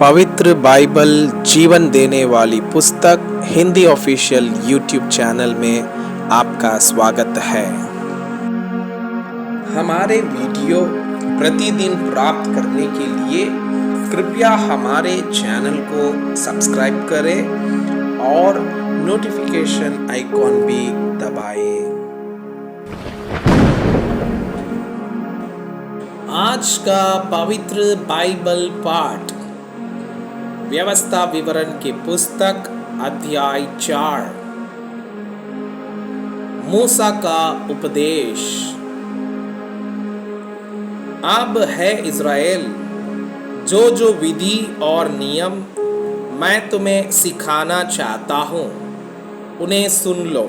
पवित्र बाइबल जीवन देने वाली पुस्तक हिंदी ऑफिशियल यूट्यूब चैनल में आपका स्वागत है। हमारे वीडियो प्रतिदिन प्राप्त करने के लिए कृपया हमारे चैनल को सब्सक्राइब करें और नोटिफिकेशन आइकॉन भी दबाएं। आज का पवित्र बाइबल पाठ व्यवस्था विवरण की पुस्तक अध्याय 4 मूसा का उपदेश। अब है इज़राइल, जो विधि और नियम मैं तुम्हें सिखाना चाहता हूँ, उन्हें सुन लो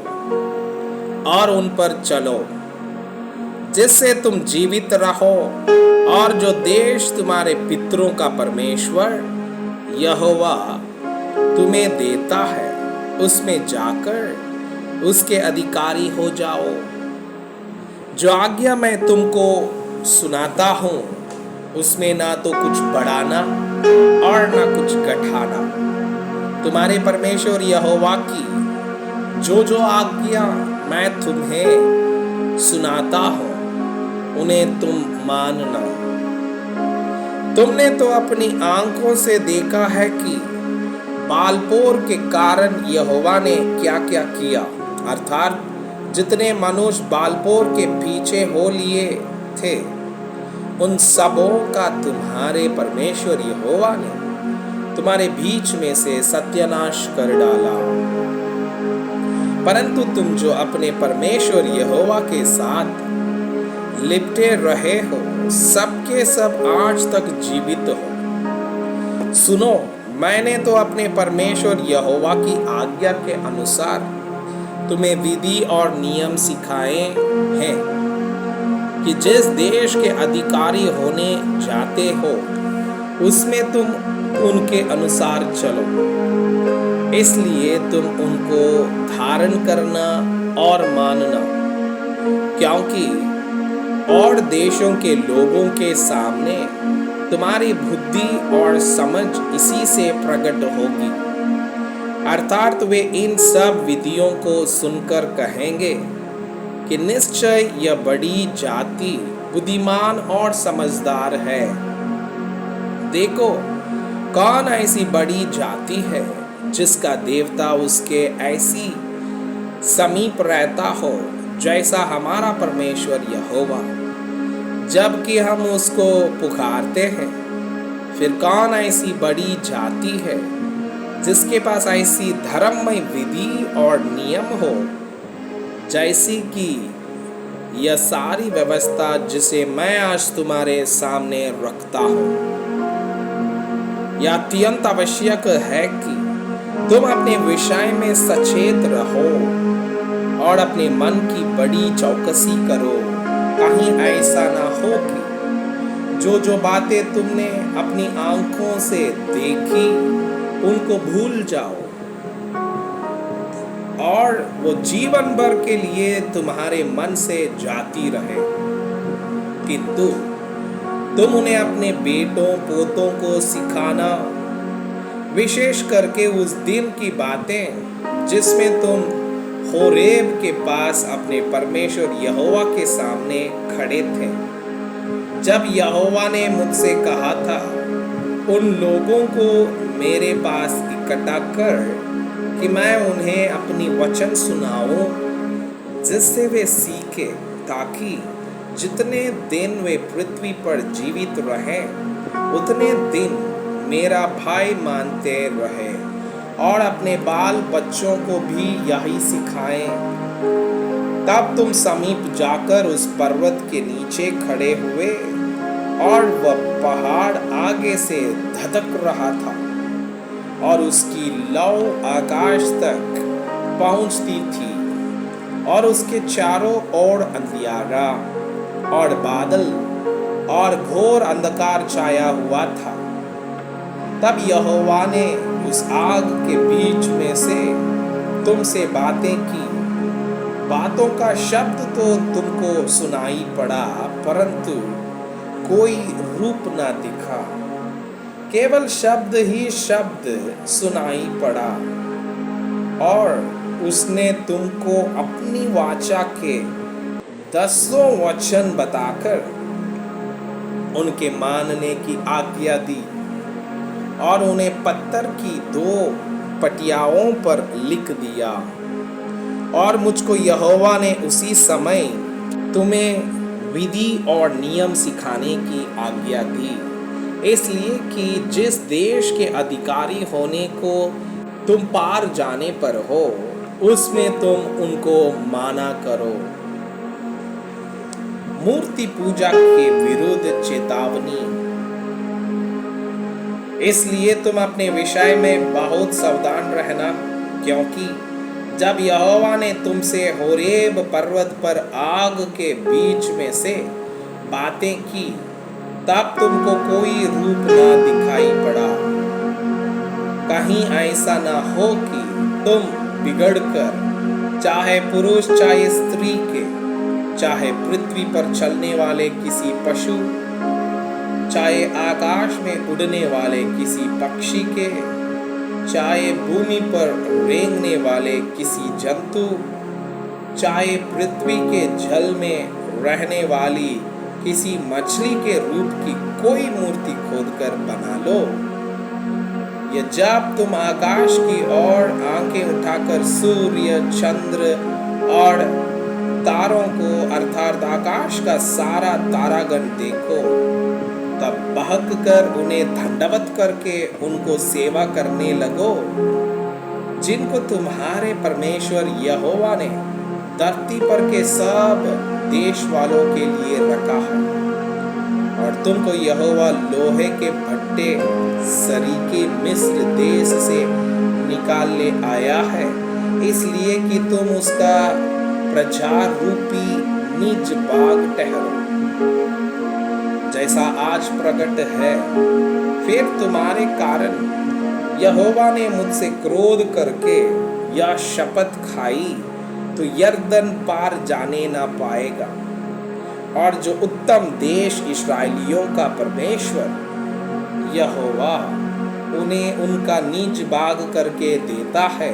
और उन पर चलो, जिससे तुम जीवित रहो और जो देश तुम्हारे पितरों का परमेश्वर यहोवा तुम्हें देता है, उसमें जाकर उसके अधिकारी हो जाओ। जो आज्ञा मैं तुमको सुनाता हूँ, उसमें ना तो कुछ बढ़ाना और ना कुछ घटाना। तुम्हारे परमेश्वर यहोवा की जो आज्ञा मैं तुम्हें सुनाता हूँ, उन्हें तुम मानना। तुमने तो अपनी आंखों से देखा है कि बालपोर के कारण यहोवा ने क्या क्या किया, अर्थात जितने मनुष्य बालपोर के पीछे हो लिए थे, उन सबों का तुम्हारे परमेश्वर यहोवा ने तुम्हारे बीच में से सत्यानाश कर डाला। परंतु तुम जो अपने परमेश्वर यहोवा के साथ लिपटे रहे हो, सबके सब आज तक जीवित हो। सुनो, मैंने तो अपने परमेश्वर यहोवा की आज्ञा के अनुसार तुम्हें विधि और नियम सिखाए हैं कि जिस देश के अधिकारी होने जाते हो, उसमें तुम उनके अनुसार चलो। इसलिए तुम उनको धारण करना और मानना, क्योंकि और देशों के लोगों के सामने तुम्हारी बुद्धि और समझ इसी से प्रकट होगी। अर्थात वे इन सब विधियों को सुनकर कहेंगे कि निश्चय यह बड़ी जाति बुद्धिमान और समझदार है। देखो, कौन ऐसी बड़ी जाति है जिसका देवता उसके ऐसी समीप रहता हो जैसा हमारा परमेश्वर यहोवा, जबकि हम उसको पुकारते हैं। फिर कौन ऐसी बड़ी जाति है जिसके पास ऐसी धर्ममय विधि और नियम हो, जैसी कि यह सारी व्यवस्था जिसे मैं आज तुम्हारे सामने रखता हूँ। यह अत्यंत आवश्यक है कि तुम अपने विषय में सचेत रहो और अपने मन की बड़ी चौकसी करो, कहीं ऐसा ना हो कि जो बातें तुमने अपनी आंखों से देखी उनको भूल जाओ और वो जीवन भर के लिए तुम्हारे मन से जाती रहे। किंतु तुम उन्हें अपने बेटों पोतों को सिखाना, विशेष करके उस दिन की बातें जिसमें तुम होरेब के पास अपने परमेश्वर यहोवा के सामने खड़े थे, जब यहोवा ने मुझसे कहा था, उन लोगों को मेरे पास इकट्ठा कर कि मैं उन्हें अपनी वचन सुनाऊं, जिससे वे सीखे, ताकि जितने दिन वे पृथ्वी पर जीवित रहें, उतने दिन मेरा भाई मानते रहे और अपने बाल बच्चों को भी यही सिखाएं। तब तुम समीप जाकर उस पर्वत के नीचे खड़े हुए और वह पहाड़ आगे से धधक रहा था और उसकी लौ आकाश तक पहुंचती थी और उसके चारों ओर अंधियारा और बादल और घोर अंधकार छाया हुआ था। तब यहोवा ने उस आग के बीच में से तुमसे बातें की। बातों का शब्द तो तुमको सुनाई पड़ा, परंतु कोई रूप ना दिखा, केवल शब्द ही शब्द सुनाई पड़ा और उसने तुमको अपनी वाचा के 10 वचन बताकर उनके मानने की आज्ञा दी और उन्हें पत्थर की 2 पटियाओं पर लिख दिया। और मुझको यहोवा ने उसी समय तुम्हें विधि और नियम सिखाने की आज्ञा दी, इसलिए कि जिस देश के अधिकारी होने को तुम पार जाने पर हो, उसमें तुम उनको माना करो। मूर्ति पूजा के विरुद्ध चेतावनी। इसलिए तुम अपने विषय में बहुत सावधान रहना, क्योंकि जब यहोवा ने तुमसे होरेब पर्वत पर आग के बीच में से बातें की, तब तुमको कोई रूप ना दिखाई पड़ा। कहीं ऐसा ना हो कि तुम बिगड़कर, चाहे पुरुष चाहे स्त्री के, चाहे पृथ्वी पर चलने वाले किसी पशु, चाहे आकाश में उड़ने वाले किसी पक्षी के, चाहे भूमि पर रेंगने वाले किसी जंतु, चाहे पृथ्वी के जल में रहने वाली किसी मछली के रूप की कोई मूर्ति खोदकर बना लो। या जब तुम आकाश की ओर आंखें उठाकर सूर्य, चंद्र और तारों को अर्थात आकाश का सारा तारागण देखो, तब बहक कर उन्हें दंडवत करके उनको सेवा करने लगो, जिनको तुम्हारे परमेश्वर यहोवा ने धरती पर के सब देश वालों के लिए रखा है। और तुमको यहोवा लोहे के भट्टे सरीके मिस्र देश से निकाल ले आया है, इसलिए कि तुम उसका प्रचार रूपी निज बाग ठहरो, जैसा आज प्रकट है। फिर तुम्हारे कारण यहोवा ने मुझसे क्रोध करके यह शपथ खाई, तो यरदन पार जाने ना पाएगा। और जो उत्तम देश इस्राएलियों का परमेश्वर यहोवा उन्हें उनका निज बाग करके देता है,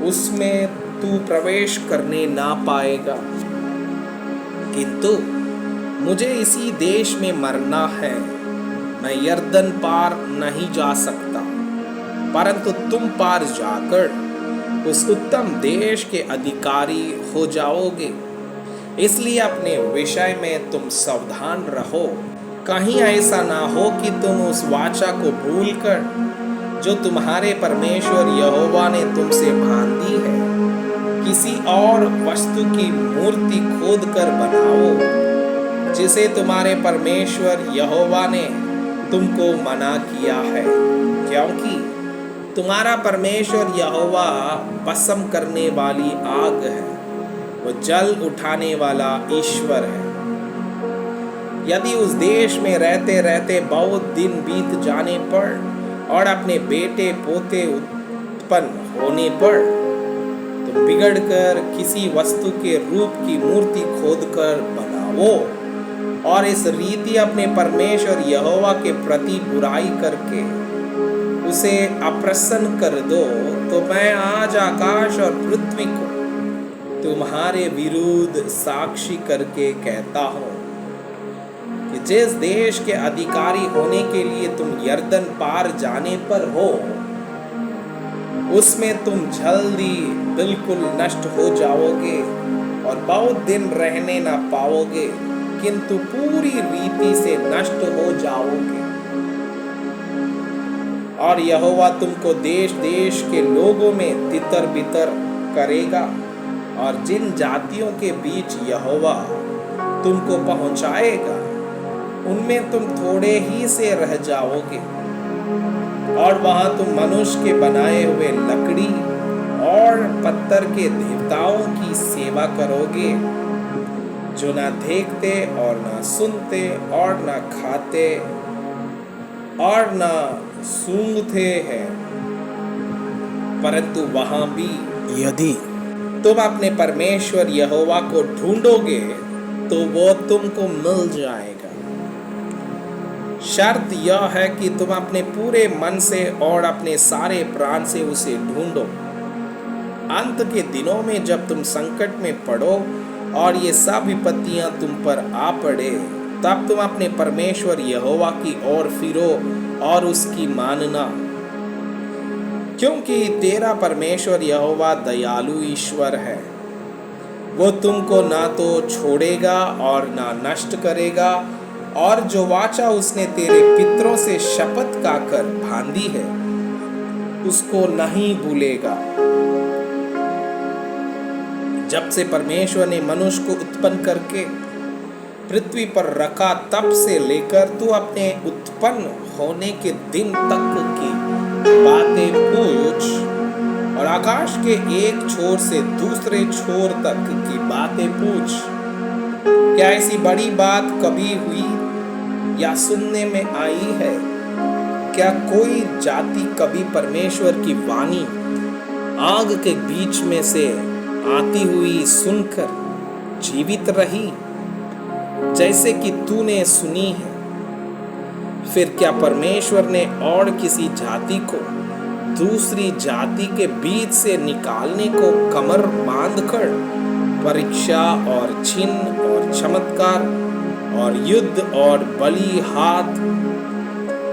उसमें तू प्रवेश करने ना पाएगा। किंतु मुझे इसी देश में मरना है, मैं यरदन पार नहीं जा सकता, परंतु तुम पार जाकर उस उत्तम देश के अधिकारी हो जाओगे। इसलिए अपने विषय में तुम सावधान रहो, कहीं ऐसा ना हो कि तुम उस वाचा को भूलकर जो तुम्हारे परमेश्वर यहोवा ने तुमसे बांधी है, किसी और वस्तु की मूर्ति खोद कर बनाओ, जिसे तुम्हारे परमेश्वर यहोवा ने तुमको मना किया है, क्योंकि तुम्हारा परमेश्वर यहोवा भस्म करने वाली आग है, वो जल उठाने वाला ईश्वर है। यदि उस देश में रहते रहते बहुत दिन बीत जाने पर और अपने बेटे पोते उत्पन्न होने पर तुम बिगड़कर किसी वस्तु के रूप की मूर्ति खोदकर बनाओ और इस रीति अपने परमेश्वर यहोवा के प्रति बुराई करके उसे अप्रसन्न कर दो, तो मैं आज आकाश और पृथ्वी को तुम्हारे विरुद्ध साक्षी करके कहता हूँ कि जिस देश के अधिकारी होने के लिए तुम यरदन पार जाने पर हो, उसमें तुम जल्दी बिल्कुल नष्ट हो जाओगे और बहुत दिन रहने ना पाओगे, किंतु पूरी रीति से नष्ट हो जाओगे। और यहोवा तुमको देश देश के लोगों में तितर बितर करेगा, और जिन जातियों के बीच यहोवा तुमको पहुंचाएगा, उनमें तुम थोड़े ही से रह जाओगे, और वहां तुम मनुष्य के बनाए हुए लकड़ी और पत्थर के देवताओं की सेवा करोगे, जो ना देखते और ना सुनते और ना खाते और ना सूंघते हैं। परंतु वहां भी यदि तुम अपने परमेश्वर यहोवा को ढूंढोगे, तो वो तुमको मिल जाएगा। शर्त यह है कि तुम अपने पूरे मन से और अपने सारे प्राण से उसे ढूंढो। अंत के दिनों में जब तुम संकट में पड़ो और ये सब विपत्तियां तुम पर आ पड़े, तब तुम अपने परमेश्वर यहोवा की ओर फिरो और उसकी मानना, क्योंकि तेरा परमेश्वर यहोवा दयालु ईश्वर है। वो तुमको ना तो छोड़ेगा और ना नष्ट करेगा, और जो वाचा उसने तेरे पितरों से शपथ खाकर बांधी है उसको नहीं भूलेगा। जब से परमेश्वर ने मनुष्य को उत्पन्न करके पृथ्वी पर रखा, तब से लेकर तू अपने उत्पन्न होने के दिन तक की बातें पूछ, और आकाश के एक छोर से दूसरे छोर तक की बातें पूछ। क्या ऐसी बड़ी बात कभी हुई या सुनने में आई है? क्या कोई जाति कभी परमेश्वर की वाणी आग के बीच में से आती हुई सुनकर जीवित रही, जैसे कि तूने सुनी है? फिर क्या परमेश्वर ने और किसी जाति को दूसरी जाति के बीच से निकालने को कमर बांधकर परीक्षा और चिन्ह और चमत्कार और युद्ध और बलि हाथ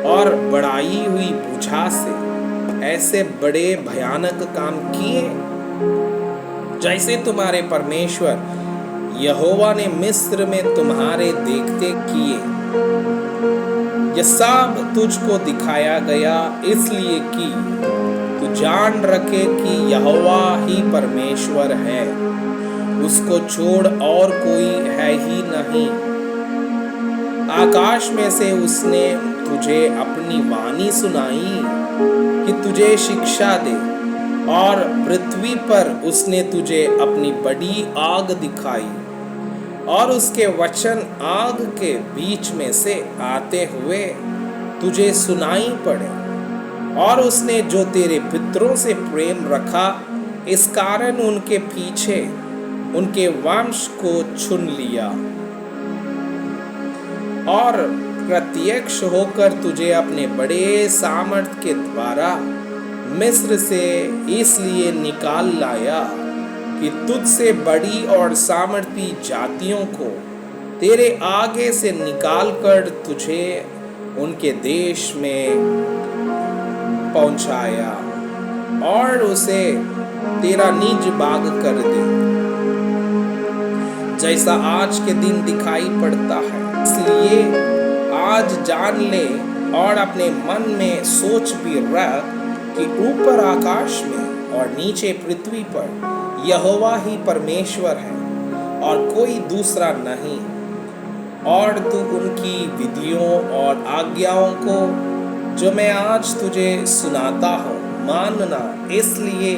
और बढ़ाई हुई भुजा से ऐसे बड़े भयानक काम किए, जैसे तुम्हारे परमेश्वर यहोवा ने मिस्र में तुम्हारे देखते किए? यह सब तुझको दिखाया गया इसलिए कि तू जान रखे कि यहोवा ही परमेश्वर है, उसको छोड़ और कोई है ही नहीं। आकाश में से उसने तुझे अपनी वाणी सुनाई कि तुझे शिक्षा दे, और पृथ्वी पर उसने तुझे अपनी बड़ी आग दिखाई, और उसके वचन आग के बीच में से आते हुए तुझे सुनाई पड़े। और उसने जो तेरे पितरों से प्रेम रखा, इस कारण उनके पीछे उनके वंश को चुन लिया, और प्रत्यक्ष होकर तुझे अपने बड़े सामर्थ के द्वारा मिस्र से इसलिए निकाल लाया कि तुझसे बड़ी और सामर्थी जातियों को तेरे आगे से निकालकर तुझे उनके देश में पहुंचाया और उसे तेरा निज भाग कर दे, जैसा आज के दिन दिखाई पड़ता है। इसलिए आज जान ले और अपने मन में सोच भी रख कि ऊपर आकाश में और नीचे पृथ्वी पर यहोवा ही परमेश्वर है और कोई दूसरा नहीं। और तू उनकी विधियों और आज्ञाओं को जो मैं आज तुझे सुनाता हूँ मानना, इसलिए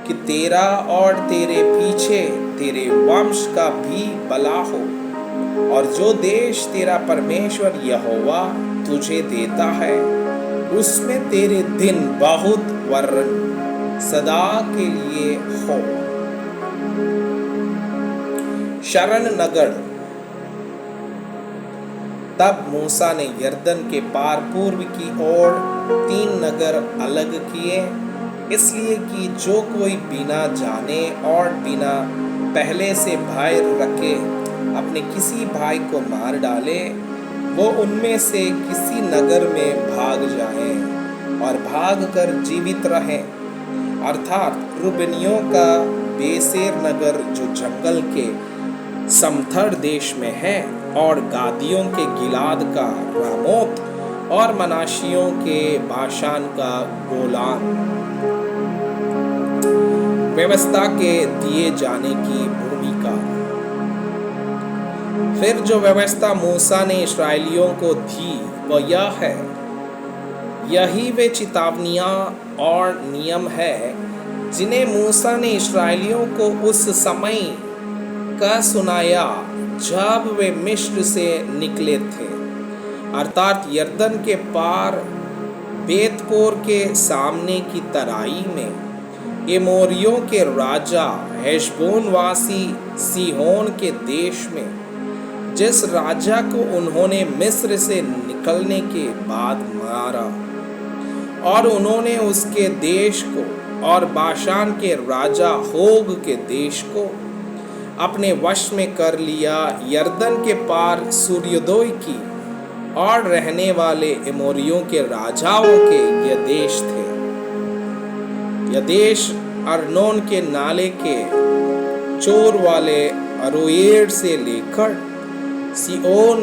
कि तेरा और तेरे पीछे तेरे वंश का भी भला हो। और जो देश तेरा परमेश्वर यहोवा तुझे देता है, उसमें तेरे दिन बहुत वर्ण सदा के लिए हो। शरण नगर। तब मूसा ने यरदन के पार पूर्व की ओर 3 नगर अलग किए, इसलिए कि जो कोई बिना जाने और बिना पहले से भय रखे अपने किसी भाई को मार डाले, वो उनमें से किसी नगर में भाग जाए और भाग कर जीवित रहे, अर्थात रूबेनियों का बेसेर नगर जो जंगल के समथर देश में है, और गादियों के गिलाद का रामोत, और मनाशियों के बाशान का गोलान। व्यवस्था के दिए जाने की भूमिका। फिर जो व्यवस्था मूसा ने इस्राएलियों को दी वह यह है, यही वे चेतावनियां और नियम है जिन्हें मूसा ने इस्राएलियों को उस समय का सुनाया जब वे मिस्र से निकले थे, अर्थात यरदन के पार बेतपोर के सामने की तराई में एमोरियों के राजा हेशबोन वासी सीहोन के देश में, जिस राजा को उन्होंने मिस्र से निकलने के बाद मारा, और उन्होंने उसके देश को और बाशान के राजा होग के देश को अपने वश में कर लिया। यरदन के पार सूर्योदय की और रहने वाले एमोरियों के राजाओं के यह देश थे। यह देश अर्नोन के नाले के चोर वाले अरोएर से लेकर सियोन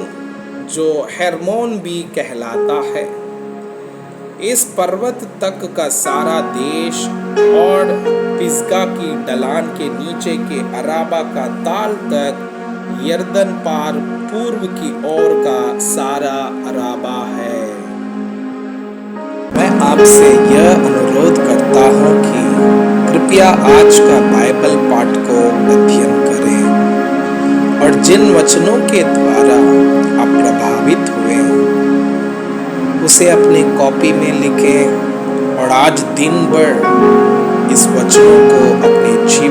जो हेर्मोन भी कहलाता है, इस पर्वत तक का सारा देश और पिस्गा की ढलान के नीचे के अराबा का ताल तक यरदन पार पूर्व की ओर का सारा अराबा है। मैं आपसे यह अनुरोध करता हूँ कि कृपया आज का बाइबल पाठ को अध्ययन करें और जिन वचनों के द्वारा आप प्रभावित हुए उसे अपनी कॉपी में लिखें और आज दिन भर इस वचनों को अपने जीवन